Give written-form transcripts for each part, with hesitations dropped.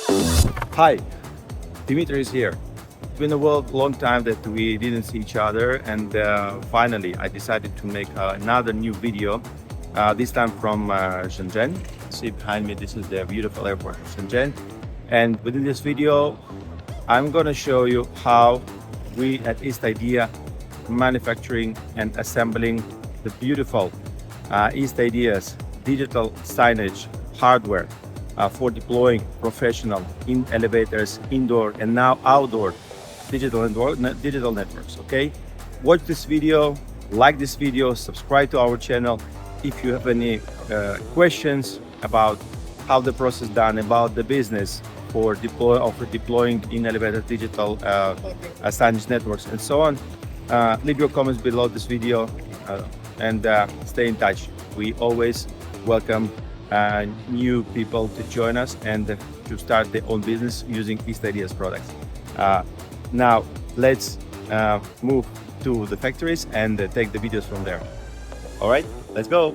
Hi, Dmitry is here. It's been a long time that we didn't see each other, and finally I decided to make another new video, this time from Shenzhen. See behind me, this is the beautiful airport of Shenzhen. And within this video, I'm gonna show you how we at Eastidea manufacturing and assembling the beautiful Eastidea's digital signage hardware for deploying professional in elevators, indoor and now outdoor digital networks. Okay, watch this video, like this video, subscribe to our channel. If you have any questions about how the process done, about the business for deploying in elevator digital signage networks and so on, leave your comments below this video and stay in touch. We always welcome new people to join us and to start their own business using Eastidea's products. Now let's move to the factories and take the videos from there. All right, let's go.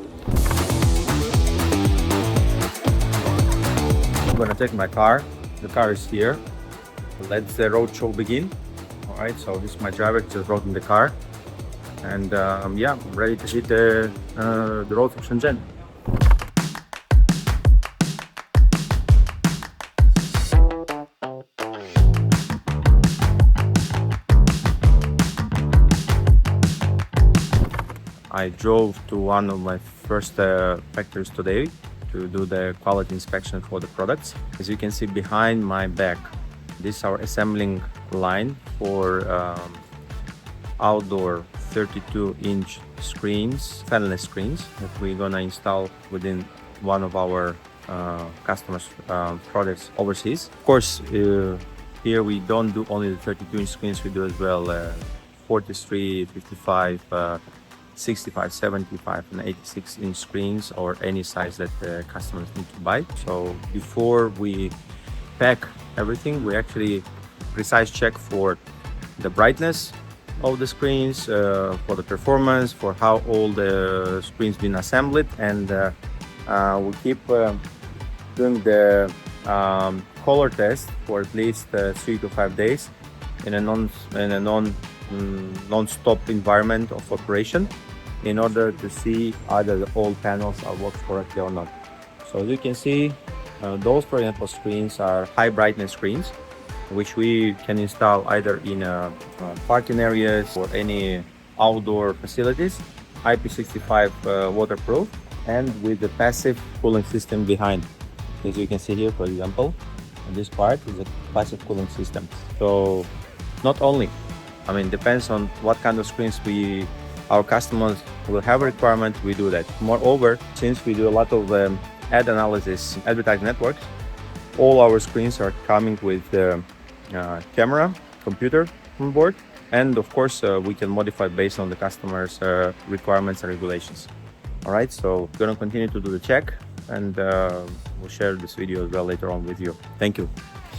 I'm gonna take my car. The car is here. Let the road show begin. All right, so this is my driver just rode in the car, and yeah, I'm ready to hit the road of Shenzhen. I drove to one of my first factories today to do the quality inspection for the products. As you can see behind my back, this is our assembling line for outdoor 32-inch screens, fanless screens that we're gonna install within one of our customers' products overseas. Of course, here we don't do only the 32-inch screens, we do as well 43, 55, 65, 75 and 86-inch screens, or any size that the customers need to buy. So before we pack everything, we actually precise check for the brightness of the screens, for the performance, for how all the screens been assembled, and we keep doing the color test for at least 3 to 5 days in a non-stop environment of operation, in order to see either the all panels are worked correctly or not. So as you can see, those, for example, screens are high brightness screens, which we can install either in parking areas or any outdoor facilities, IP65 waterproof, and with the passive cooling system behind. As you can see here, for example, this part is a passive cooling system. So not only, I mean, depends on what kind of screens our customers will have a requirement, we do that. Moreover, since we do a lot of ad analysis, advertising networks, all our screens are coming with camera, computer on board, and of course we can modify based on the customer's requirements and regulations. All right, so we're gonna continue to do the check, and we'll share this video as well later on with you. Thank you.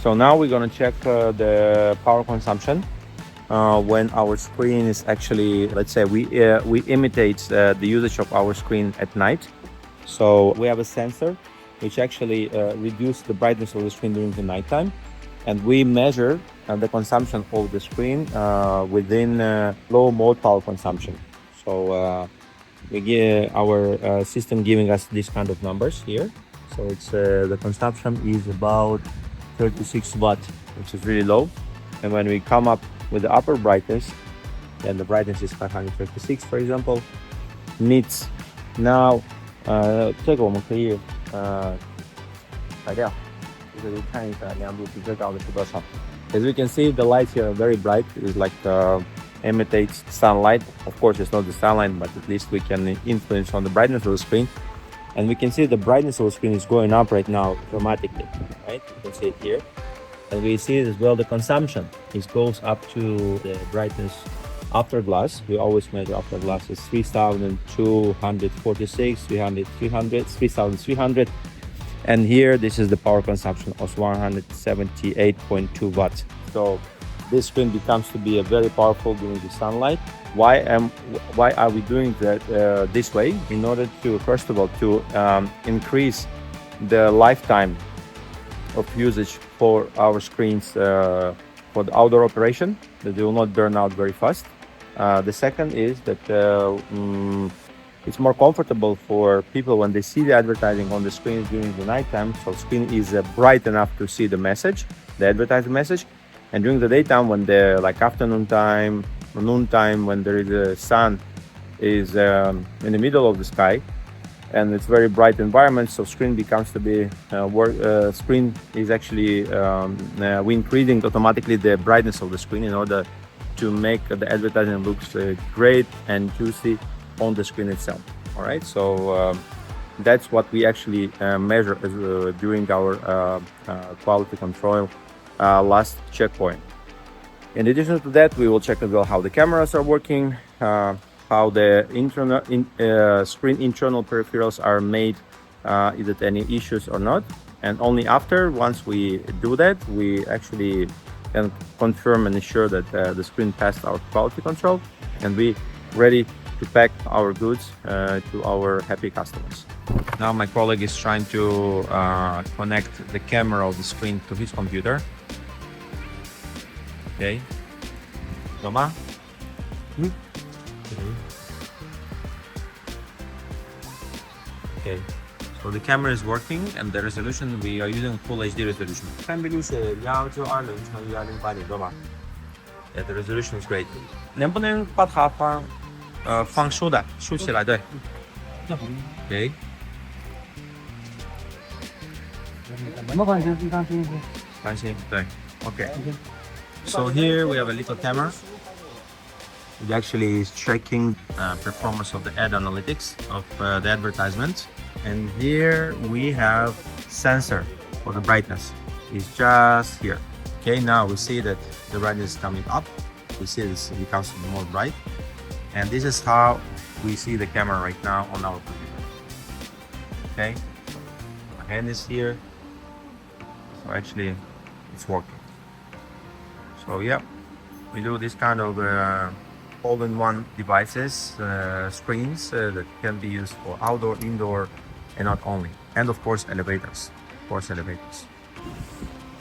So now we're gonna check the power consumption when our screen is actually, let's say we imitate the usage of our screen at night. So we have a sensor which actually reduces the brightness of the screen during the nighttime, and we measure the consumption of the screen within low mode power consumption. So we get our system giving us these kind of numbers here. So it's the consumption is about 36 watt, which is really low. And when we come up with the upper brightness, then the brightness is 536, for example, nits. Now 这个我们可以裁掉，这个看一下亮度比最高的是多少。As you can see, the lights here are very bright. It's like imitates sunlight. Of course, it's not the sunlight, but at least we can influence on the brightness of the screen. And we can see the brightness of the screen is going up right now dramatically, right? You can see it here. And we see as well the consumption. It goes up to the brightness after glass. We always measure after glass is 3246, 3300. And here, this is the power consumption of 178.2 watts. So this screen becomes to be a very powerful during the sunlight. Why are we doing that this way? In order to, first of all, to increase the lifetime of usage for our screens for the outdoor operation, that they will not burn out very fast. The second is that it's more comfortable for people when they see the advertising on the screens during the nighttime. So screen is bright enough to see the message, the advertising message. And during the daytime, when the like afternoon time, noon time, when there is a sun is in the middle of the sky, and it's very bright environment, so screen becomes to be screen is actually we increasing automatically the brightness of the screen in order to make the advertising looks great and juicy on the screen itself. All right, so that's what we actually measure during our quality control last checkpoint. In addition to that, we will check as well how the cameras are working, how the screen internal peripherals are made, is it any issues or not. And only after, once we do that, we actually can confirm and ensure that the screen passed our quality control and we ready to pack our goods to our happy customers. Now my colleague is trying to connect the camera of the screen to his computer. Okay. Doma? Okay. So the camera is working and the resolution we are using full HD resolution. Yeah, the resolution is great. 能不能把它放竖的，竖起来，对。Okay. 放心，对。Okay. So here we have a little camera. It actually is checking performance of the ad analytics of the advertisement. And here we have sensor for the brightness. It's just here. Okay, now we see that the brightness is coming up. We see this becomes more bright. And this is how we see the camera right now on our computer. Okay, my hand is here. So actually it's working. So yeah, we do this kind of all-in-one devices, screens that can be used for outdoor, indoor, and not only. And of course elevators,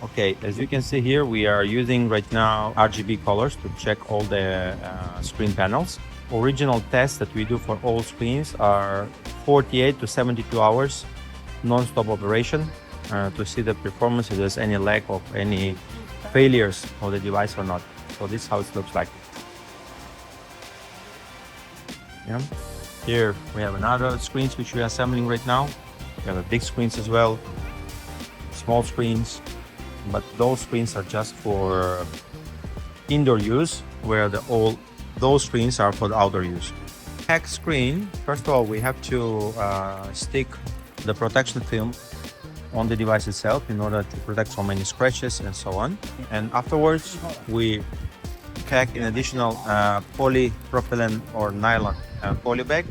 Okay, as you can see here, we are using right now RGB colors to check all the screen panels. Original tests that we do for all screens are 48 to 72 hours non-stop operation to see the performance, if there's any lack of any failures of the device or not. So this is how it looks like. Yeah. Here we have another screens which we are assembling right now. We have a big screens as well, small screens, but those screens are just for indoor use, where those screens are for the outdoor use. Pack screen, first of all, we have to stick the protection film on the device itself in order to protect from any scratches and so on. And afterwards, we pack an additional polypropylene or nylon poly bag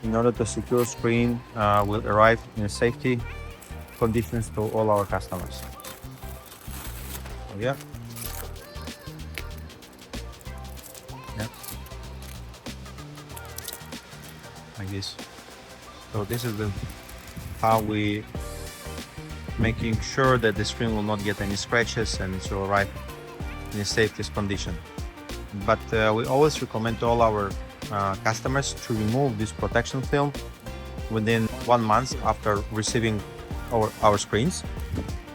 in order to secure screen will arrive in safety conditions to all our customers. So, yeah. Like this. So this is how we making sure that the screen will not get any scratches and it will arrive in a safest condition. But we always recommend to all our customers to remove this protection film within 1 month after receiving our screens.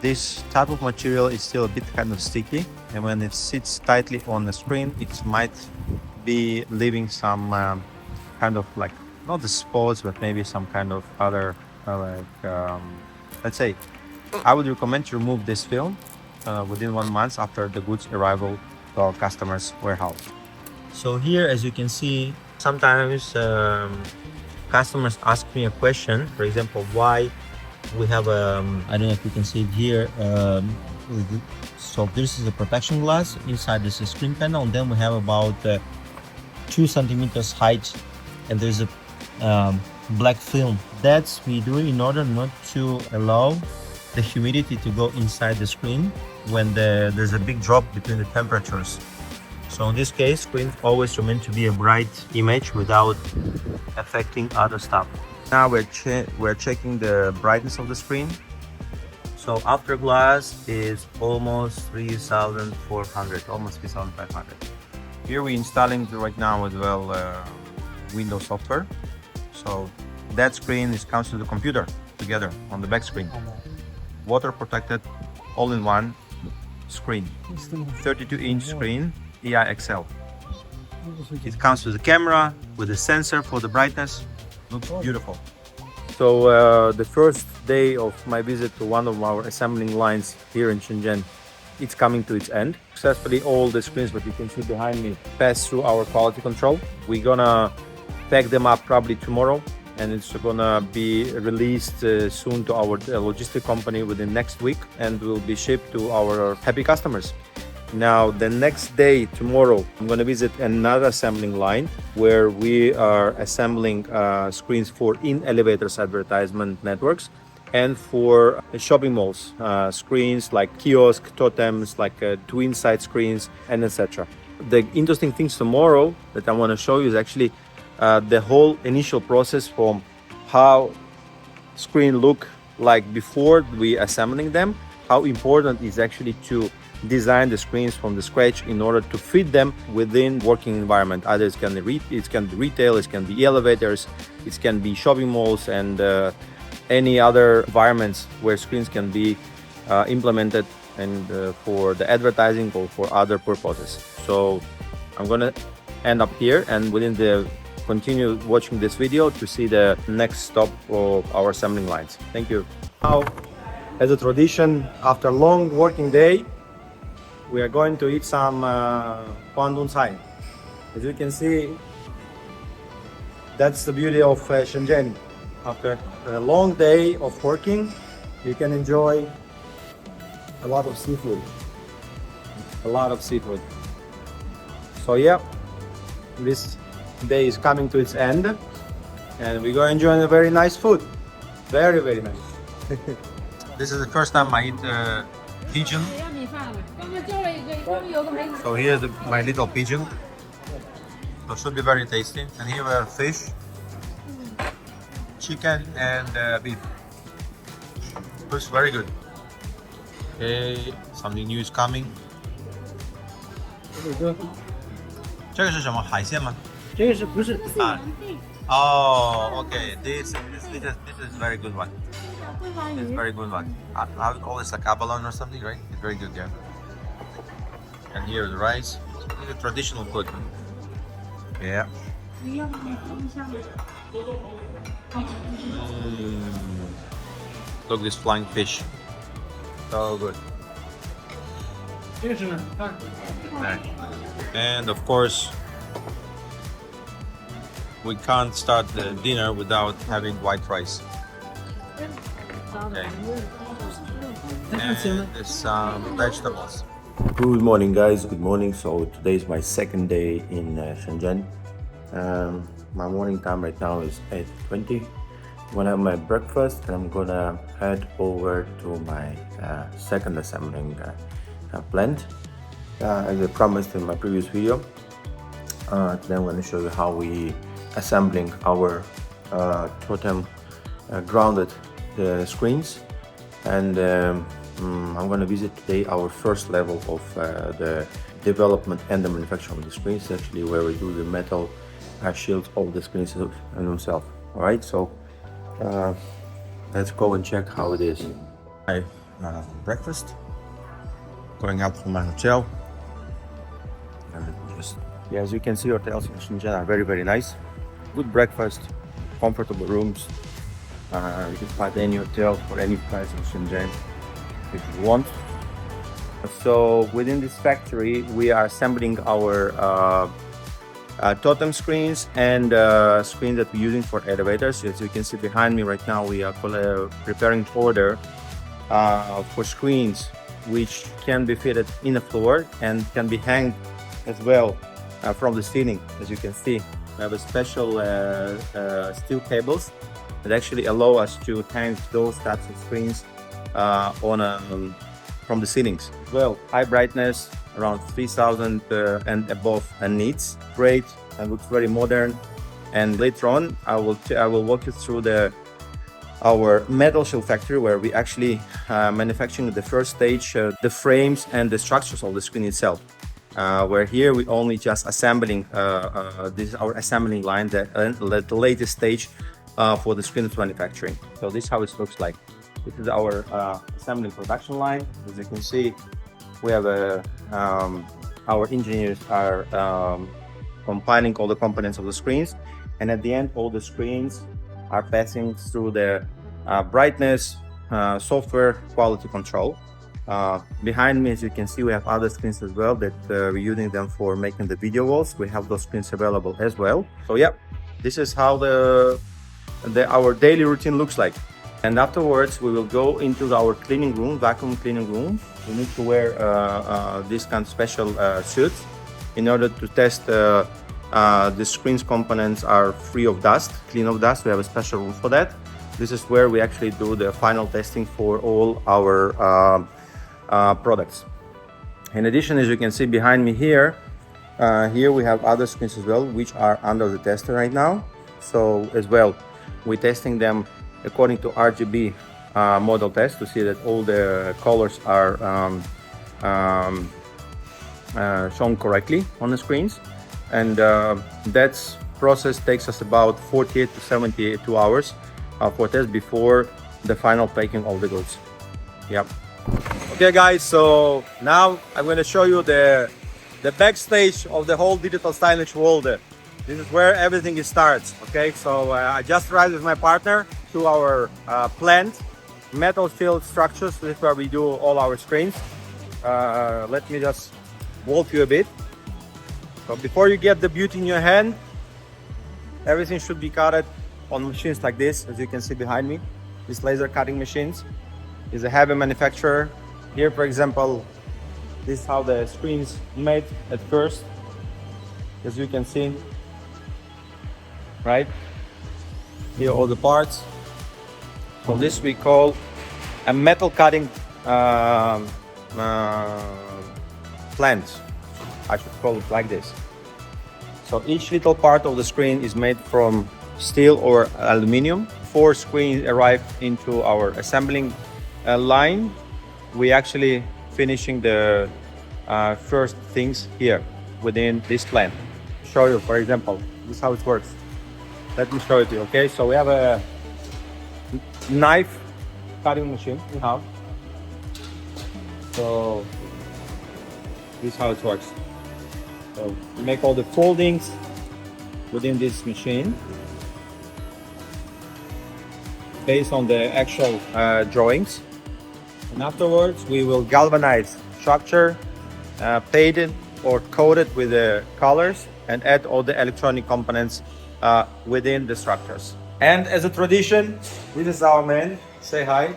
This type of material is still a bit kind of sticky, and when it sits tightly on the screen, it might be leaving some kind of like, not the spots, but maybe some kind of other let's say, I would recommend to remove this film within 1 month after the goods arrival to our customers' warehouse. So here, as you can see, sometimes customers ask me a question, for example, why we have I don't know if you can see it here. So this is a protection glass. Inside this is a screen panel, and then we have about 2 centimeters height, and there's a black film. That's we do in order not to allow the humidity to go inside the screen when there's a big drop between the temperatures. So in this case, screen always remain to be a bright image without affecting other stuff. Now we're checking the brightness of the screen. So after glass is almost 3,400, almost 3,500. Here we're installing right now as well Windows software. So that screen comes to the computer together on the back screen. Water protected, all-in-one screen. 32-inch screen, EIXL. It comes with a camera, with a sensor for the brightness. Looks beautiful. So the first day of my visit to one of our assembling lines here in Shenzhen, it's coming to its end. Successfully, all the screens that you can see behind me pass through our quality control. We're gonna pack them up probably tomorrow, and it's gonna be released soon to our logistic company within next week, and will be shipped to our happy customers. Now, the next day, tomorrow, I'm going to visit another assembling line where we are assembling screens for in-elevators advertisement networks and for shopping malls, screens like kiosk, totems, like twin side screens, and etc. The interesting things tomorrow that I want to show you is actually the whole initial process from how screen look like before we assembling them, how important is actually to design the screens from the scratch in order to fit them within working environment. Either it can be retail, it can be elevators, it can be shopping malls, and any other environments where screens can be implemented and for the advertising or for other purposes. So I'm gonna end up here, and within the continue watching this video to see the next stop of our assembling lines. Thank you. Now, as a tradition, after a long working day, we are going to eat some Guangdong Cai. As you can see, that's the beauty of Shenzhen. After a long day of working, you can enjoy a lot of seafood. So yeah, this day is coming to its end, and we're going to enjoy a very nice food. Very, very nice. This is the first time I eat pigeon. So here's my little pigeon. So it should be very tasty. And here we have fish, chicken, and beef. Looks very good. Okay, something new is coming. 这个是什么海鲜吗？这个是不是？ Oh, okay. This is very good one. It's very good one. I would call this like abalone or something, right? It's very good, yeah. And here the rice. It's a traditional food. Yeah. Look, this flying fish. So good. And of course, we can't start the dinner without having white rice. Okay. And some vegetables. Good morning, guys. Good morning. So today is my second day in Shenzhen. My morning time right now is 8:20. I'm gonna have my breakfast and I'm gonna head over to my second assembling plant. As I promised in my previous video, today I'm going to show you how we assembling our totem grounded screens, and I'm going to visit today our first level of the development and the manufacturing of the screens, actually where we do the metal shields of the screens themselves. All right, so let's go and check how it is. My breakfast, going out from my hotel. Yeah, as you can see, hotels in Shenzhen are very, very nice. Good breakfast, comfortable rooms. You can find any hotel for any price in Shenzhen if you want. So within this factory, we are assembling our totem screens and screens that we're using for elevators. As you can see behind me right now, we are preparing to order for screens which can be fitted in the floor and can be hanged as well from the ceiling. As you can see, we have a special steel cables that actually allow us to hang those types of screens from the ceilings. Well, high brightness, around 3000 and above nits. Great and looks very modern. And later on, I will walk you through the our metal shield factory, where we actually manufacturing the first stage, the frames and the structures of the screen itself. Where here we only just assembling, this is our assembling line, the latest stage for the screen manufacturing. So this is how it looks like. This is our assembling production line. As you can see, we have our engineers are compiling all the components of the screens, and at the end all the screens are passing through the brightness software quality control. Behind me, as you can see, we have other screens as well that we're using them for making the video walls. We have those screens available as well. So yeah, this is how our daily routine looks like. And afterwards, we will go into our cleaning room, vacuum cleaning room. We need to wear these kind of special suits in order to test the screen's components are free of dust, clean of dust. We have a special room for that. This is where we actually do the final testing for all our products. In addition, as you can see behind me here, here we have other screens as well, which are under the tester right now. So as well, we're testing them according to RGB model test to see that all the colors are shown correctly on the screens. And that process takes us about 48 to 72 hours for test before the final packing of the goods. Yep. Okay guys, so now I'm going to show you the backstage of the whole digital signage world. This is where everything starts. Okay, so I just arrived with my partner to our plant, metal shield structures. This is where we do all our screens. Let me just walk you a bit. So before you get the beauty in your hand, everything should be cut on machines like this, as you can see behind me. These laser cutting machines is a heavy manufacturer. Here, for example, this is how the screen's made at first, as you can see, right? Here all the parts. So this we call a metal cutting plant. I should call it like this. So each little part of the screen is made from steel or aluminum. 4 screens arrive into our assembling line. We actually finishing the first things here within this plant. Show you, for example, this is how it works. Let me show it to you. Okay, so we have a knife cutting machine we have. So this is how it works. So we make all the foldings within this machine based on the actual drawings, and afterwards we will galvanize structure, paint it or coat it with the colors, and add all the electronic components within the structures. And as a tradition, this is our man. Say hi.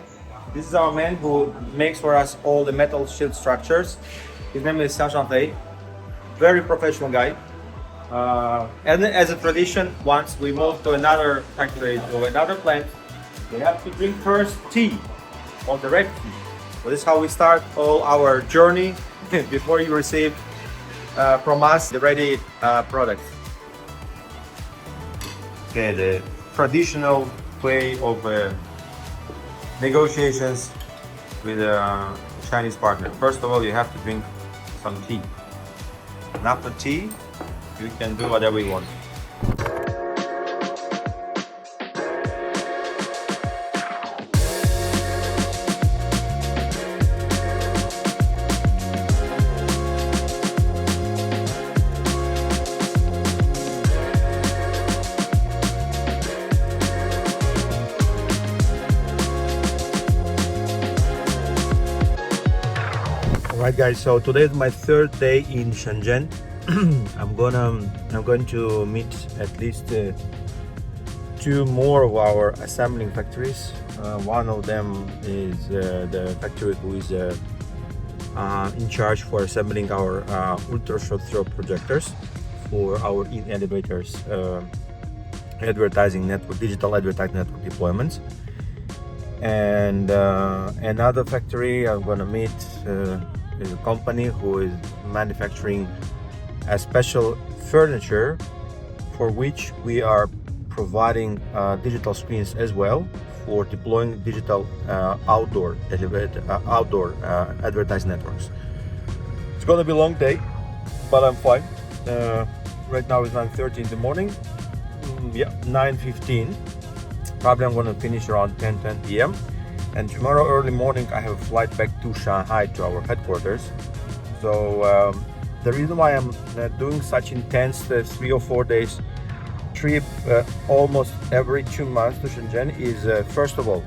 This is our man who makes for us all the metal shield structures. His name is Shenzhen. Very professional guy. And as a tradition, once we move to another factory, to another plant, we have to drink first tea, or the red tea. So this is how we start all our journey before you receive from us the ready product. Okay, the traditional way of negotiations with a Chinese partner. First of all, you have to drink some tea. And after tea, you can do whatever you want. Alright guys, so today is my 3rd day in Shenzhen. I'm going to meet at least 2 more of our assembling factories. One of them is the factory who is in charge for assembling our ultra short throw projectors for our in-elevators advertising network, digital advertising network deployments. And another factory I'm gonna meet is a company who is manufacturing a special furniture for which we are providing digital screens as well for deploying digital outdoor advertising networks. It's gonna be a long day, but I'm fine. Right now it's 9:30 in the morning. 9:15. Probably I'm gonna finish around 10 p.m. And tomorrow early morning I have a flight back to Shanghai to our headquarters. So the reason why I'm doing such intense 3 or 4 days trip almost every 2 months to Shenzhen is first of all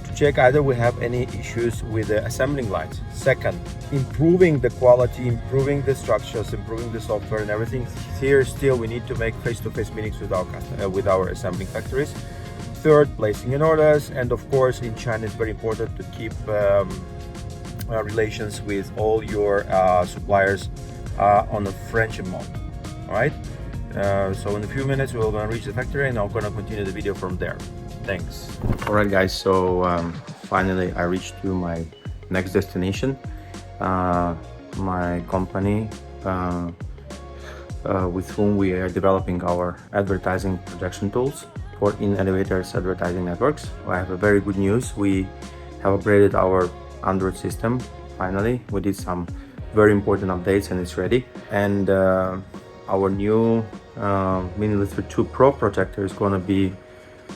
to check either we have any issues with the assembling lines. Second, improving the quality, improving the structures, improving the software and everything. Here still we need to make face-to-face meetings with our assembling factories. Third, placing in orders, and of course in China it's very important to keep relations with all your suppliers on a friendship mode. All right. So in a few minutes we're gonna reach the factory and I'm gonna continue the video from there. Thanks. All right, guys. So finally I reached to my next destination. My company with whom we are developing our advertising projection tools for in-elevators advertising networks. I have a very good news. We have upgraded our Android system. Finally, we did some very important updates and it's ready. And our new meticulously 2 Pro projector is going to be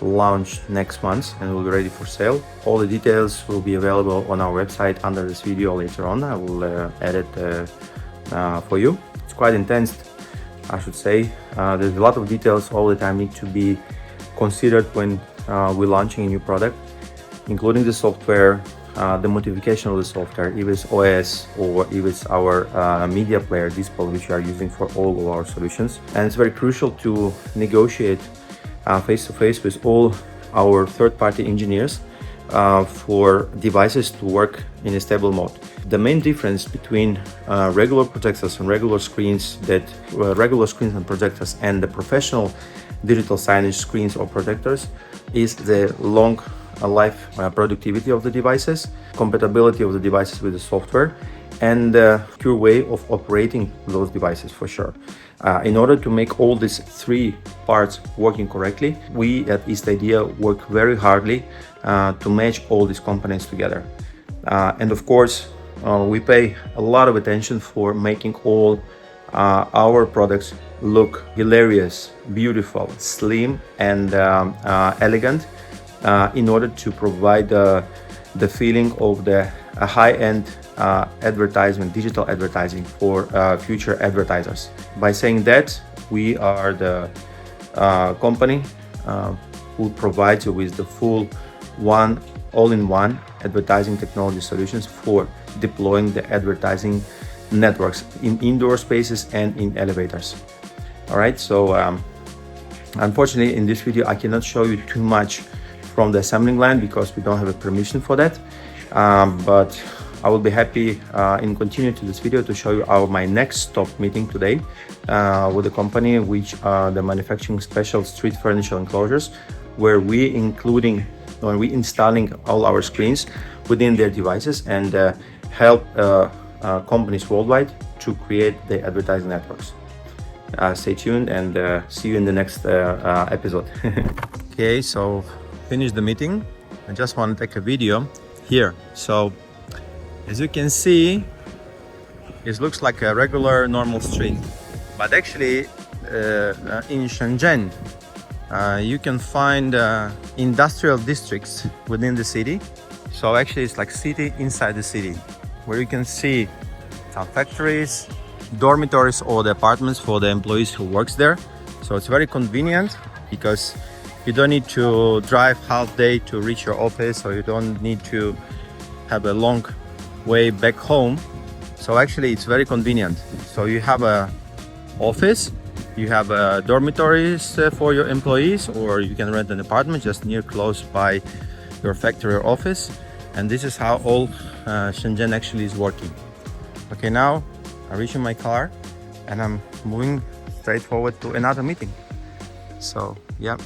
launched next month and will be ready for sale. All the details will be available on our website under this video later on. I will add it for you. It's quite intense, I should say. There's a lot of details all the time need to be considered when we're launching a new product, including the software, the modification of the software, if it's OS or if it's our media player display, which we are using for all of our solutions. And it's very crucial to negotiate face-to-face with all our third-party engineers for devices to work in a stable mode. The main difference between regular projectors and regular screens and projectors and the professional digital signage screens or projectors is the long life productivity of the devices, compatibility of the devices with the software, and the secure way of operating those devices for sure. In order to make all these 3 parts working correctly, we at Eastidea work very hardly to match all these components together. And of course, we pay a lot of attention for making all our products look hilarious, beautiful, slim and elegant in order to provide the feeling of the high-end advertisement, digital advertising for future advertisers. By saying that, we are the company who provides you with the full all-in-one advertising technology solutions for deploying the advertising networks in indoor spaces and in elevators. All right, so unfortunately in this video I cannot show you too much from the assembling line because we don't have a permission for that, but I will be happy in continuing to this video to show you my next stop meeting today with the company, which are the manufacturing special street furniture enclosures, where we installing all our screens within their devices and help companies worldwide to create the advertising networks. Stay tuned and see you in the next episode. Okay, so finish the meeting. I just want to take a video here. So as you can see, it looks like a regular normal street, but actually in Shenzhen you can find industrial districts within the city. So actually it's like city inside the city, where you can see some factories, dormitories or the apartments for the employees who works there. So it's very convenient because you don't need to drive half day to reach your office, or you don't need to have a long way back home. So actually it's very convenient. So you have a office, you have dormitories for your employees, or you can rent an apartment just close by your factory or office. And this is how all Shenzhen actually is working. Okay, now I'm reaching my car and I'm moving straight forward to another meeting. So yeah,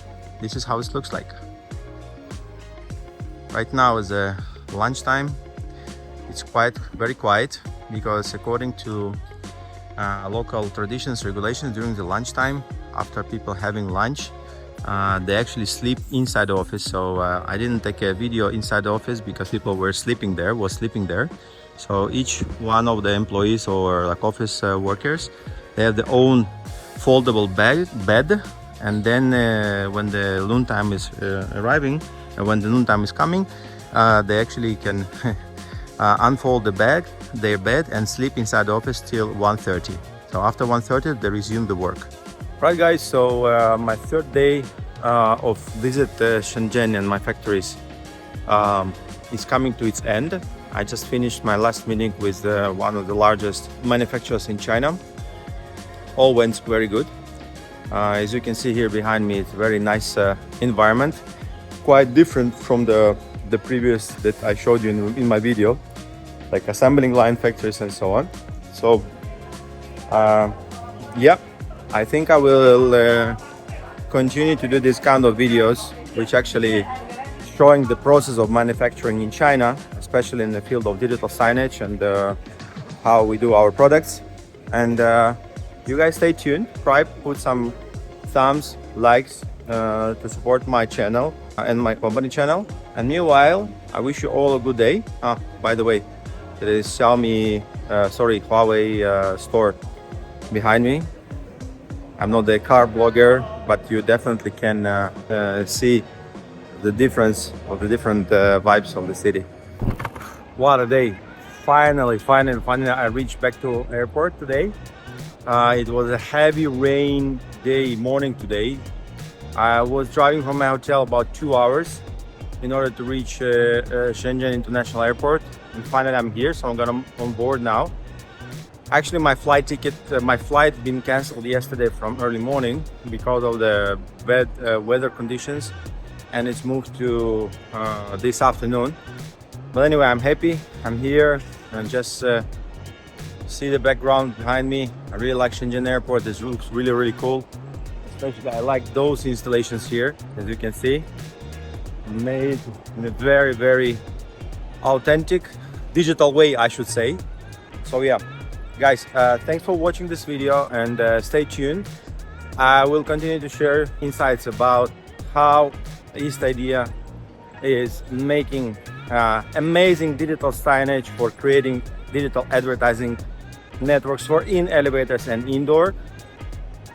this is how it looks like. Right now is lunchtime. It's very quiet, because according to local traditions, regulations, during the lunchtime, after people having lunch, They actually sleep inside the office, so I didn't take a video inside the office because people were sleeping there, So each one of the employees or like office workers, they have their own foldable bed, and then when the noon time is arriving, when the noon time is coming, they actually can unfold their bed, and sleep inside the office till 1:30. So after 1:30, they resume the work. Right, guys. So my third day of visit Shenzhen and my factories is coming to its end. I just finished my last meeting with one of the largest manufacturers in China. All went very good. As you can see here behind me, it's a very nice environment, quite different from the previous that I showed you in my video, like assembling line factories and so on. So yeah, I think I will continue to do this kind of videos, which actually showing the process of manufacturing in China, especially in the field of digital signage and how we do our products. And you guys stay tuned, put some thumbs, likes to support my channel and my company channel. And meanwhile, I wish you all a good day. By the way, there is Huawei store behind me. I'm not a car blogger, but you definitely can see the difference of the different vibes of the city. What a day! Finally, I reached back to airport today. It was a heavy rain morning today. I was driving from my hotel about 2 hours in order to reach Shenzhen International Airport, and finally I'm here, so I'm gonna on board now. Actually, my flight been cancelled yesterday from early morning because of the bad weather conditions, and it's moved to this afternoon. But anyway, I'm happy. I'm here, and just see the background behind me. I really like Shenzhen Airport. This looks really cool. Especially I like those installations here, as you can see, made in a very authentic digital way, I should say. So yeah, guys, thanks for watching this video, and stay tuned. I will continue to share insights about how Eastidea is making amazing digital signage for creating digital advertising networks for in elevators and indoor.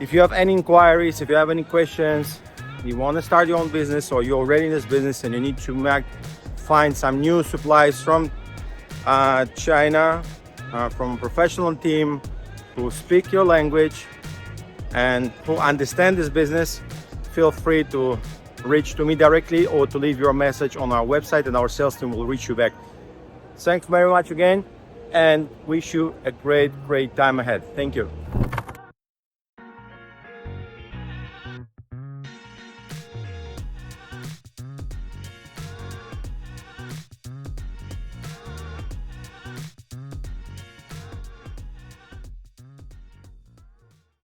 If you have any inquiries, if you have any questions, you want to start your own business, or you're already in this business and you need to find some new supplies from China, from a professional team who speak your language and who understand this business, feel free to reach to me directly or to leave your message on our website, and our sales team will reach you back. Thanks very much again, and wish you a great time ahead. Thank you.